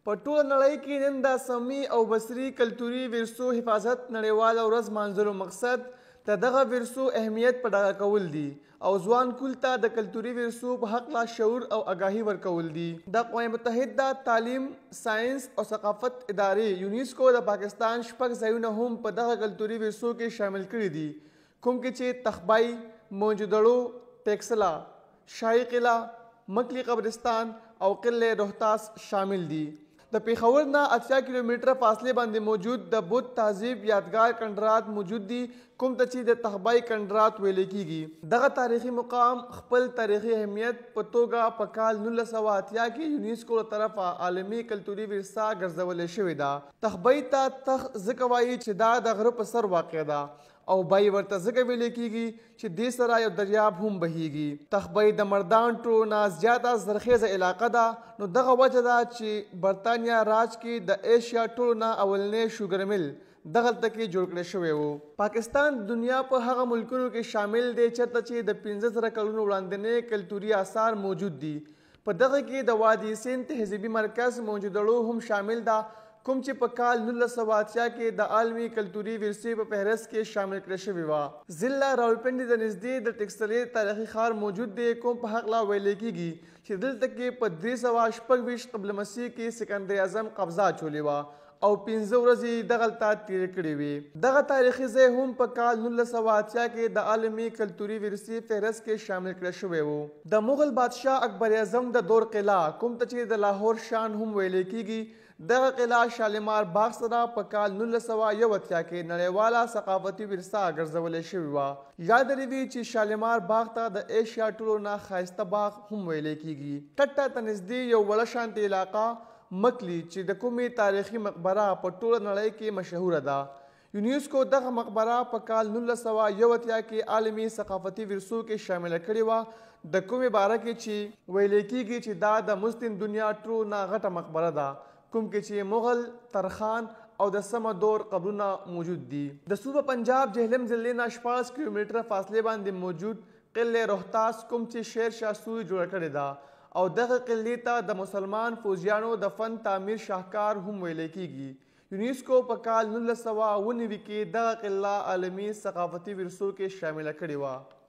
په ټوله نړۍ کې نن د سمي او بصري کلتوري ورثو حفاظت نړیواله ورځ مانځلو مقصد د دغه ورثو اهمیت په ډاګه کول دي او ځوان کول ته د کلتوري ورثو په هکله شعور او آګاهي ورکول دي. د اقوام متحده تعلیم، ساینس او ثقافت ادارې یونیسکو د پاکستان 6 ځایونه هم په دغه کلتوري ورثو کې شامل کړي دي، کوم کې چې تخبای، موجودړو، ټیکسلا، شاهي قلعه، مکلی قبرستان او قلعه روحتاس شامل دي. د پیښور نه 80 کیلومتره فاصله باندې موجود د بودھ تهذیب یادګار کنډرات موجود دي، کوم ته چې د تخبای کنډرات ویل کیږي. دغه تاریخي مقام خپل تاریخي اهمیت په توګه په کال 1980 کې یونیسکو له طرفه عالمي کلتوري ورثه ګرځولې شوې ده. تخبای ته تخ ځکه وایي چې دا د غره په سر واقع ده او بای ورته ځکه ویل کیږي چې دې سره یو دریاب هم بهیږي. تخبای د مردان ټرو نه زیاته زرخیزه علاقه ده، نو دغه وجه ده چې برطانیه راج کې د ایشیا ټرو نه اولنی شوګر مل دغلته کې جوړ کړی شوی و. پاکستان د دنیا په هغه ملکونو کې شامل دی چېرته چې د 15,000 کلونو وړاندنی کلتوري آثار موجود دي. په دغه کې د وادي سند تهذیبي مرکز موجودړو هم شامل ده، کوم چې په کال 1980 کې د عالمي کلتوري ورثې په فهرست کې شامل کړل شوی و. ضلع راولپنډي د نږدې د ټیکسلې تاریخي ښار موجود دی، کوم په هکله ویل کیږي چې دلته کې په 326 قبل مسیح کې سکندر اعظم قبضه اچولې وه او 15 ورځې دغلته تېرې کړې وې. دغه تاریخي ځای هم په کال 1980 کې د عالمي کلتوري ورثې فهرست کې شامل کړل شوی و. د مغل بادشاه اکبر اعظم د دور قلعه، کوم ته چې د لاهور شان هم ویل کیږي، دغه قلعه شالیمار باغ سره په کال 1981 کې نړیواله ثقافتي ورثه ګرځولې شوې وه. یاد لري چې شالیمار باغ ته د ایشیا ټولو نه ښایسته باغ هم ویل کیږي. ټټه ته نږدې یو وړه شانتې علاقه مکلی چې د کومې تاریخي مقبره په ټوله نړۍ کې مشهوره ده. یونیسکو دغه مقبره په کال 1981 کې عالمي ثقافتي ورثو کې شامله کړې وه، د کومې باره کې چې ویل کیږي چې دا د مسلم دنیا ټرو نه غټه مقبره ده، کوم کې چې مغل، ترخان او د سمه دور قبرونه موجود دي. د صوبه پنجاب جهلم ضلع نه 14 کیلومتره فاصله باندې موجود قلعه روحتاس، کوم چې شیر شاه سوري جوړه کړې ده او دغه قلعې ته د مسلمان فوجیانو د فن تعمیر شاهکار هم ویل کیږي. یونیسکو په کال 1999 کې دغه قلعه عالمي ثقافتي ورثو کې شامله کړې وه.